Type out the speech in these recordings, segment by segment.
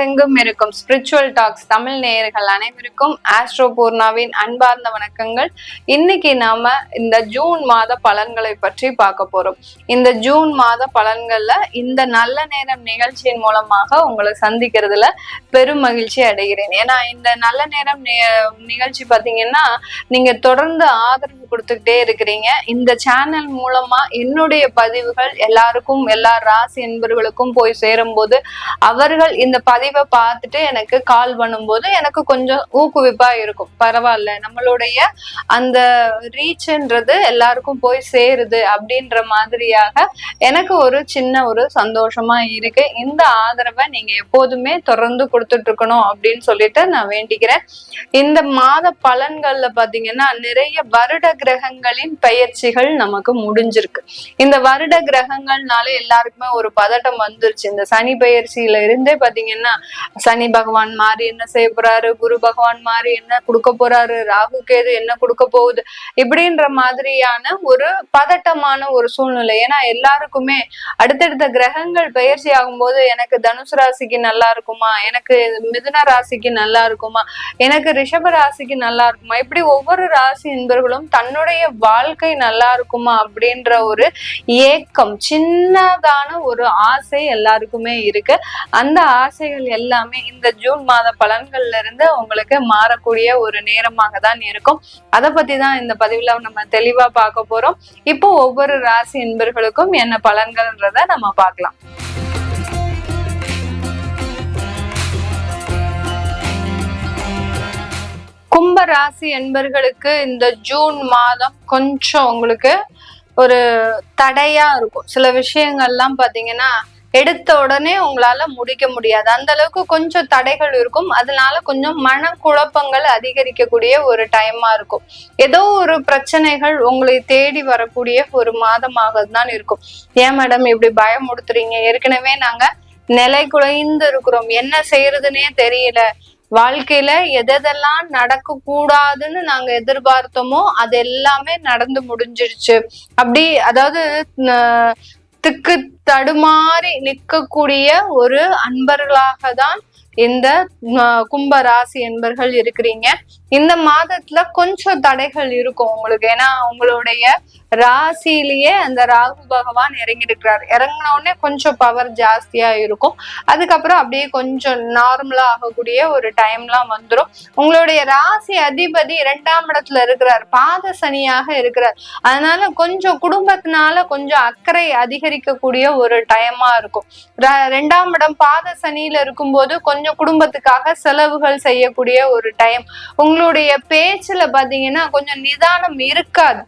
உலகெங்கும் இருக்கும் spiritual tax Tamil நேயர்கள் அனைவருக்கும் ஆஸ்ட்ரோ பூர்ணாவின் அன்பார்ந்த வணக்கங்கள். இன்னைக்கு நாம இந்த ஜூன் மாத பலன்களை பற்றி பார்க்க போறோம். இந்த ஜூன் மாத பலன்கள்ல இந்த நல்ல நேரம் நிகழ்ச்சியின் மூலமாக உங்களை சந்திக்கிறதுல பெரும் மகிழ்ச்சி அடைகிறேன். ஏன்னா இந்த நல்ல நேரம் நிகழ்ச்சி பாத்தீங்கன்னா நீங்க தொடர்ந்து ஆதரவு கொடுத்துக்கிட்டே இருக்கிறீங்க. இந்த சேனல் மூலமா என்னுடைய பதிவுகள் எல்லாருக்கும், எல்லா ராசி என்பவர்களுக்கும் போய் சேரும் போது அவர்கள் இந்த பதிவை பார்த்துட்டு எனக்கு கால் பண்ணும்போது எனக்கு கொஞ்சம் ஊக்குவிப்பா இருக்கும். பரவாயில்ல, நம்மளுடைய அந்த ரீச்ன்றது எல்லாருக்கும் போய் சேருது அப்படின்ற மாதிரியாக எனக்கு ஒரு சின்ன ஒரு சந்தோஷமா இருக்கு. இந்த ஆதரவை நீங்க எப்போதுமே தொடர்ந்து கொடுத்துட்டு இருக்கணும் அப்படின்னு சொல்லிட்டு நான் வேண்டிக்கிறேன். இந்த மாத பலன்கள்ல பாத்தீங்கன்னா நிறைய வருட கிரகங்களின் பெயர்ச்சிகள் நமக்கு முடிஞ்சிருக்கு. இந்த வருட கிரகங்கள்னால எல்லாருக்குமே ஒரு பதட்டம் வந்துருச்சு. இந்த சனி பெயர்ச்சியில இருந்தே பாத்தீங்கன்னா சனி பகவான் மாறி என்ன செய்ய போறாரு, குரு பகவான் மாறி என்ன கொடுக்க போறாரு, ராகு கேது என்ன கொடுக்க போகுது, இப்படின்ற மாதிரியான ஒரு பதட்டமான ஒரு சூழ்நிலை. ஏன்னா எல்லாருக்குமே அடுத்தடுத்த கிரகங்கள் பெயர்ச்சி ஆகும்போது எனக்கு தனுசு ராசிக்கு நல்லா இருக்குமா, எனக்கு மிதுன ராசிக்கு நல்லா இருக்குமா, எனக்கு ரிஷப ராசிக்கு நல்லா இருக்குமா, இப்படி ஒவ்வொரு ராசி என்பவர்களும் தன்னுடைய வாழ்க்கை நல்லா இருக்குமா அப்படின்ற ஒரு ஏக்கம், சின்னதான ஒரு ஆசை எல்லாருக்குமே இருக்கு. அந்த ஆசைகள் எல்லாமே இந்த ஜூன் மாத பலன்கள்ல இருந்து உங்களுக்கு மாறக்கூடிய ஒரு நேரமாக தான் இருக்கும். அதை பத்தி தான் இந்த பதிவுல நம்ம தெளிவா பார்க்க போறோம். இப்போ ஒவ்வொரு ராசி என்பர்களுக்கும் என்ன பலன்கள்ன்றத நம்ம பார்க்கலாம். கும்ப ராசி என்பர்களுக்கு இந்த ஜூன் மாதம் கொஞ்சம் உங்களுக்கு ஒரு தடையா இருக்கும். சில விஷயங்கள்லாம் பாத்தீங்கன்னா எடுத்த உடனே உங்களால முடிக்க முடியாது, அந்த அளவுக்கு கொஞ்சம் தடைகள் இருக்கும். அதனால கொஞ்சம் மன குழப்பங்கள் அதிகரிக்கக்கூடிய ஒரு டைமா இருக்கும். ஏதோ ஒரு பிரச்சனைகள் உங்களை தேடி வரக்கூடிய ஒரு மாதமாக தான் இருக்கும். ஏன் மேடம் இப்படி பயமுடுத்துறீங்க, ஏற்கனவே நாங்க நிலை குலைந்து இருக்கிறோம், என்ன செய்யறதுன்னே தெரியல, வாழ்க்கையில எதெல்லாம் நடக்க கூடாதுன்னு நாங்க எதிர்பார்த்தோமோ அது எல்லாமே நடந்து முடிஞ்சிருச்சு. அப்படி அதாவது திக்கு தடுமாறி நிற்கக்கூடிய ஒரு அன்பர்களாக தான் இந்த கும்ப ராசி என்பர்கள் இருக்கிறீங்க. இந்த மாதத்துல கொஞ்சம் தடைகள் இருக்கும் உங்களுக்கு. ஏன்னா உங்களுடைய ராசியிலேயே அந்த ராகு பகவான் இறங்கிருக்கிறார். இறங்கின உடனே கொஞ்சம் பவர் ஜாஸ்தியா இருக்கும். அதுக்கப்புறம் அப்படியே கொஞ்சம் நார்மலா ஆகக்கூடிய ஒரு டைம்லாம் வந்துடும். உங்களுடைய ராசி அதிபதி 2ஆம் இடத்துல இருக்கிறார், பாத சனியாக இருக்கிறார். அதனால கொஞ்சம் குடும்பத்தினால கொஞ்சம் அக்கறை அதிகரிக்கக்கூடிய ஒரு டைமா இருக்கும். 2ஆம் இடம் பாத சனியில இருக்கும்போது கொஞ்சம் குடும்பத்துக்காக செலவுகள் செய்யக்கூடிய ஒரு டைம். உங்களுடைய பேச்சுல பாத்தீங்கன்னா கொஞ்சம் நிதானம் இருக்காது.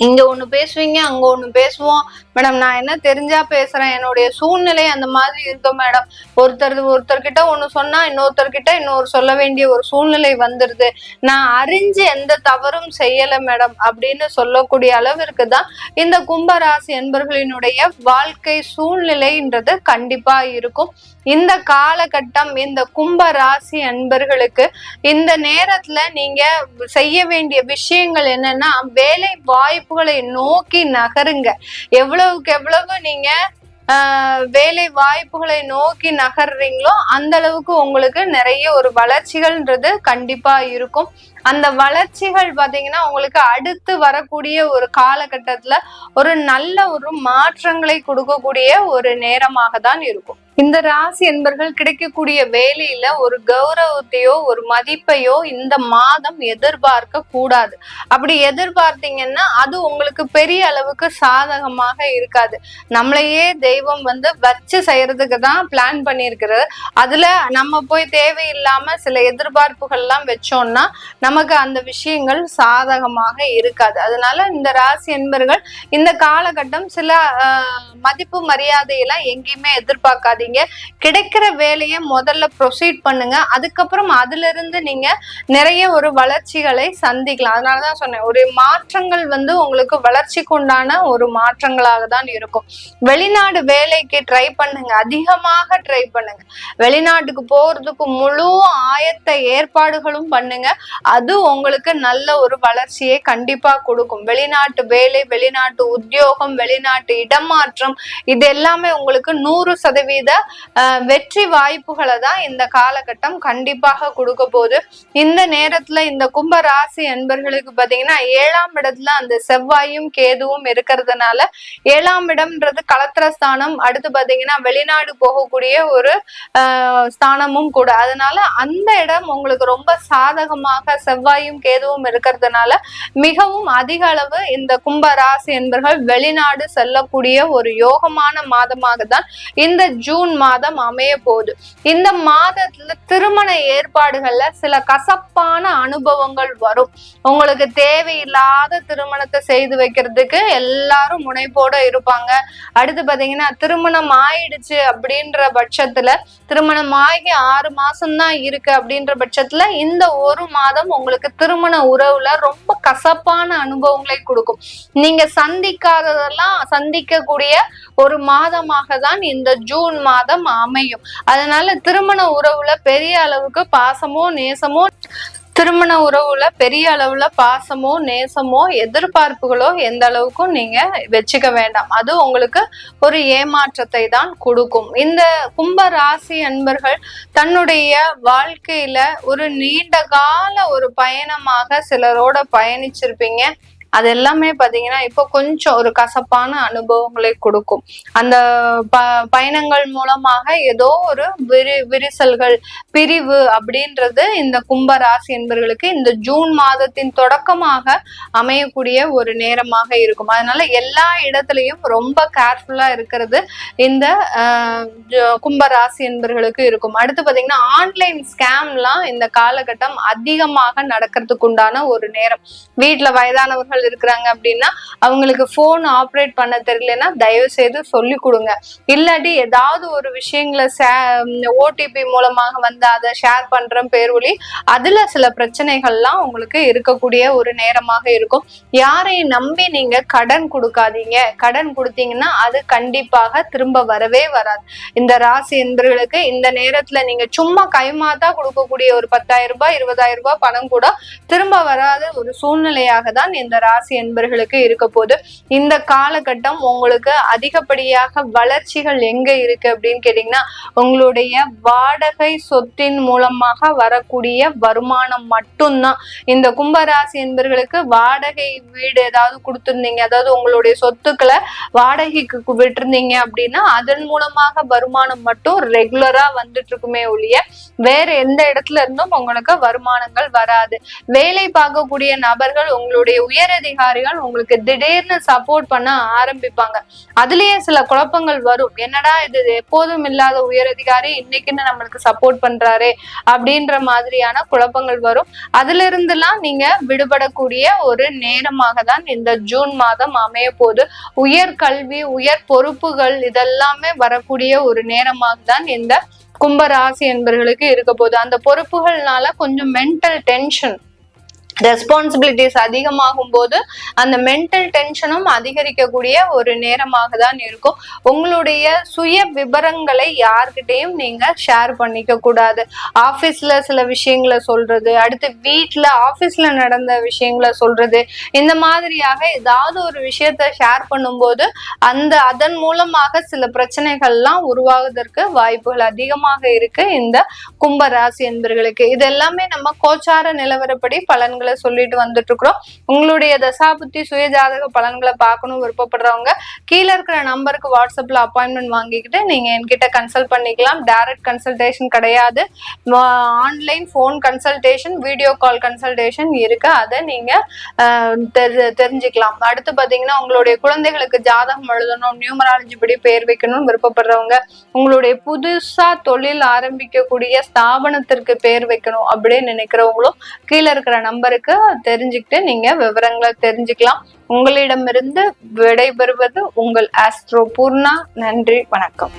இங்க ஒண்ணு பேசுவீங்க, அங்க ஒண்ணு பேசுவோம். மேடம் நான் என்ன தெரிஞ்சா பேசுறேன், என்னுடைய சூழ்நிலை அந்த மாதிரி இருக்கும் மேடம். ஒருத்தர்கிட்ட ஒண்ணு சொன்னா இன்னொருத்தர்கிட்ட இன்னொரு சொல்ல வேண்டிய ஒரு சூழ்நிலை வந்துருது, நான் அறிஞ்சு எந்த தவறும் செய்யல மேடம் அப்படின்னு சொல்லக்கூடிய அளவிற்கு தான் இந்த கும்பராசி என்பர்களினுடைய வாழ்க்கை சூழ்நிலைன்றது கண்டிப்பா இருக்கும். இந்த காலகட்டம் இந்த கும்ப ராசி அன்பர்களுக்கு இந்த நேரத்துல நீங்க செய்ய வேண்டிய விஷயங்கள் என்னன்னா, வேலை வாய்ப்புகளை நோக்கி நகருங்க. எவ்வளவுக்கு எவ்வளவு நீங்க வேலை வாய்ப்புகளை நோக்கி நகர்றீங்களோ அந்த அளவுக்கு உங்களுக்கு நிறைய ஒரு வளர்ச்சிகள்ன்றது கண்டிப்பா இருக்கும். அந்த வளர்ச்சிகள் பாத்தீங்கன்னா உங்களுக்கு அடுத்து வரக்கூடிய ஒரு காலகட்டத்துல ஒரு நல்ல ஒரு மாற்றங்களை கொடுக்கக்கூடிய ஒரு நேரமாக தான் இருக்கும். இந்த ராசி என்பர்கள் கிடைக்கக்கூடிய வேலையில ஒரு கௌரவத்தையோ ஒரு மதிப்பையோ இந்த மாதம் எதிர்பார்க்க கூடாது. அப்படி எதிர்பார்த்தீங்கன்னா அது உங்களுக்கு பெரிய அளவுக்கு சாதகமாக இருக்காது. நம்மளையே தெய்வம் வச்சு செய்யறதுக்கு தான் பிளான் பண்ணியிருக்கிறது. அதுல நம்ம போய் தேவையில்லாம சில எதிர்பார்ப்புகள் எல்லாம் வச்சோம்னா நமக்கு அந்த விஷயங்கள் சாதகமாக இருக்காது. அதனால இந்த ராசி என்பர்கள் இந்த காலகட்டம் சில மதிப்பு மரியாதையெல்லாம் எங்கேயுமே எதிர்பார்க்காதீங்க. கிடைக்கிற வேலையை முதல்ல ப்ரொசீட் பண்ணுங்க. அதுக்கப்புறம் அதுல இருந்து நீங்க நிறைய ஒரு வளர்ச்சிகளை சந்திக்கலாம். அதனாலதான் சொன்னேன், ஒரு மாற்றங்கள் உங்களுக்கு வளர்ச்சிக்கு உண்டான ஒரு மாற்றங்களாக தான் இருக்கும். வெளிநாடு வேலைக்கு ட்ரை பண்ணுங்க, அதிகமாக ட்ரை பண்ணுங்க. வெளிநாட்டுக்கு போறதுக்கு முழு ஆயத்த ஏற்பாடுகளும் பண்ணுங்க. அது உங்களுக்கு நல்ல ஒரு வளர்ச்சியை கண்டிப்பா கொடுக்கும். வெளிநாட்டு வேலை, வெளிநாட்டு உத்தியோகம், வெளிநாட்டு இடமாற்றம், இது எல்லாமே உங்களுக்கு 100% வெற்றி வாய்ப்புகளை தான் இந்த காலகட்டம் கண்டிப்பாக கொடுக்க போகுது. இந்த நேரத்துல இந்த கும்ப ராசி அன்பர்களுக்கு பாத்தீங்கன்னா 7ஆம் இடத்துல அந்த செவ்வாயும் கேதுவும் இருக்கிறதுனால 7ஆம் இடம்ன்றது களத்திர ஸ்தானம், அடுத்து பாத்தீங்கன்னா வெளிநாடு போகக்கூடிய ஒரு ஸ்தானமும் கூட. அதனால அந்த இடம் உங்களுக்கு ரொம்ப சாதகமாக செவ்வாயும் கேதுவும் இருக்கிறதுனால மிகவும் அதிக அளவு இந்த கும்ப ராசி என்பர்கள் வெளிநாடு செல்லக்கூடிய ஒரு யோகமான மாதமாக தான் இந்த ஜூன் மாதம் அமைய போகுது. இந்த மாதத்துல திருமண ஏற்பாடுகள்ல சில கசப்பான அனுபவங்கள் வரும். உங்களுக்கு தேவையில்லாத திருமணத்தை செய்து வைக்கிறதுக்கு எல்லாரும் முனைப்போட இருப்பாங்க. அடுத்து பாத்தீங்கன்னா திருமணம் ஆயிடுச்சு அப்படின்ற பட்சத்துல, திருமணம் ஆகி 6 மாசம்தான் இருக்கு அப்படின்ற பட்சத்துல இந்த ஒரு மாதம் உங்களுக்கு திருமண உறவுல ரொம்ப கசப்பான அனுபவங்களை கொடுக்கும். நீங்க சந்திக்காததெல்லாம் சந்திக்கக்கூடிய ஒரு மாதமாக தான் இந்த ஜூன் மாதம் அமையும். அதனால திருமண உறவுல பெரிய அளவுக்கு பாசமோ நேசமோ எதிர்பார்ப்புகளோ எந்த அளவுக்கும் நீங்க வச்சுக்க வேண்டாம். அது உங்களுக்கு ஒரு ஏமாற்றத்தை தான் கொடுக்கும். இந்த கும்ப ராசி அன்பர்கள் தன்னுடைய வாழ்க்கையில ஒரு நீண்ட கால ஒரு பயணமாக சிலரோட பயணிச்சிருப்பீங்க. அது எல்லாமே பாத்தீங்கன்னா இப்போ கொஞ்சம் ஒரு கசப்பான அனுபவங்களை கொடுக்கும். அந்த பயணங்கள் மூலமாக ஏதோ ஒரு விரிசல்கள், பிரிவு அப்படின்றது இந்த கும்ப ராசி என்பவர்களுக்கு இந்த ஜூன் மாதத்தின் தொடக்கமாக அமையக்கூடிய ஒரு நேரமாக இருக்கும். அதனால எல்லா இடத்துலயும் ரொம்ப கேர்ஃபுல்லா இருக்கிறது இந்த கும்ப ராசி என்பவர்களுக்கு இருக்கும். அடுத்து பாத்தீங்கன்னா ஆன்லைன் ஸ்கேம்லாம் இந்த காலகட்டம் அதிகமாக நடக்கிறதுக்கு உண்டான ஒரு நேரம். வீட்டுல வயதானவர்கள் இருக்கிறாங்க அப்படின்னா அவங்களுக்கு போன் ஆப்ரேட் பண்ண தெரியலன்னா தயவு செய்து சொல்லி கொடுங்க. இல்லாட்டி ஏதாவது ஒரு விஷயங்களை ஓடிபி மூலமாக வந்து அதை ஷேர் பண்ற பேர்வழி அதுல சில பிரச்சனைகள்லாம் உங்களுக்கு இருக்கக்கூடிய ஒரு நேரமாக இருக்கும். யாரையும் நம்பி நீங்க கடன் கொடுக்காதீங்க. கடன் கொடுத்தீங்கன்னா அது கண்டிப்பாக திரும்ப வரவே வராது. இந்த ராசி என்பவர்களுக்கு இந்த நேரத்துல நீங்க சும்மா கைமாத்தா கொடுக்கக்கூடிய ஒரு 10,000 ரூபாய் 20,000 ரூபாய் பணம் கூட திரும்ப வராத ஒரு சூழ்நிலையாக தான் இந்த ராசி என்பர்களுக்கு இருக்க போது. இந்த காலகட்டம் உங்களுக்கு அதிகப்படியாக வளர்ச்சிகள் எங்க இருக்கு அப்படின்னு கேட்டீங்கன்னா உங்களுடைய வாடகை சொத்தின் மூலமாக வரக்கூடிய வருமானம் மட்டும்தான். இந்த கும்பராசி என்பர்களுக்கு வாடகை வீடு ஏதாவது கொடுத்திருந்தீங்க, அதாவது உங்களுடைய சொத்துக்களை வாடகைக்கு விட்டுருந்தீங்க அப்படின்னா அதன் மூலமாக வருமானம் மட்டும் ரெகுலரா வந்துட்டு இருக்குமே ஒழிய வேற எந்த இடத்துல இருந்தும் உங்களுக்கு வருமானங்கள் வராது. வேலை பார்க்கக்கூடிய நபர்கள், உங்களுடைய உயரதிகாரிகள் உங்களுக்கு திடீர்னு சப்போர்ட் பண்ண ஆரம்பிப்பாங்க. அதுலயே சில குழப்பங்கள் வரும். என்னடா இது எப்போதும் இல்லாத உயரதிகாரி இன்னைக்குன்னு நம்மளுக்கு சப்போர்ட் பண்றாரு அப்படின்ற மாதிரியான குழப்பங்கள் வரும். அதுல இருந்துலாம் நீங்க விடுபடக்கூடிய ஒரு நேரமாக தான் இந்த ஜூன் மாதம் அமைய போது. உயர் கல்வி, உயர் பொறுப்புகள் இதெல்லாமே வரக்கூடிய ஒரு நேரமாக தான் இந்த கும்பராசி என்பவர்களுக்கு இருக்க போது. அந்த பொறுப்புகள்னால கொஞ்சம் மென்டல் டென்ஷன், ரெஸ்பான்சிபிலிட்டிஸ் அதிகமாகும் போது அந்த மென்டல் டென்ஷனும் அதிகரிக்கக்கூடிய ஒரு நேரமாக தான் இருக்கும். உங்களுடைய சுய விபரங்களை யார்கிட்டையும் நீங்க ஷேர் பண்ணிக்க கூடாது. ஆபீஸ்ல சில விஷயங்களை சொல்றது, அடுத்து வீட்டுல ஆபீஸ்ல நடந்த விஷயங்களை சொல்றது, இந்த மாதிரியாக ஏதாவது ஒரு விஷயத்த ஷேர் பண்ணும்போது அதன் மூலமாக சில பிரச்சனைகள்லாம் உருவாகுவதற்கு வாய்ப்புகள் அதிகமாக இருக்கு இந்த கும்பராசி என்பவர்களுக்கு. இது எல்லாமே நம்ம கோச்சார நிலவரப்படி பலன்கள் சொல்லிட்டு வந்துட்டு இருக்கிறோம். உங்களுடைய தசாபுத்தி சுயஜாதக பலன்களை பார்க்கணும் விருப்பப்படுறவங்க கீழே இருக்கிற நம்பருக்கு வாட்ஸ்அப்ல அப்பாயின்மெண்ட் வாங்கிக்கிட்டு நீங்க என்கிட்ட கன்சல்ட் பண்ணிக்கலாம். டைரக்ட் கன்சல்டேஷன் கிடையாது, online phone consultation, video call consultation இருக்கு. அதை நீங்க தெரிஞ்சுக்கலாம். அடுத்து பாத்தீங்கன்னா உங்களுடைய குழந்தைகளுக்கு ஜாதகம் எழுதணும், நியூமராலஜி படி பேர் வைக்கணும்னு விருப்பப்படுறவங்க, உங்களுடைய புதுசா தொழில் ஆரம்பிக்கக்கூடிய ஸ்தாபனத்திற்கு பேர் வைக்கணும் அப்படின்னு நினைக்கிறவங்களும் கீழே இருக்கிற நம்பருக்கு தெரிஞ்சுக்கிட்டு நீங்க விவரங்களை தெரிஞ்சுக்கலாம். உங்களிடமிருந்து விடைபெறுவது உங்கள் ஆஸ்ட்ரோ பூர்ணா. நன்றி, வணக்கம்.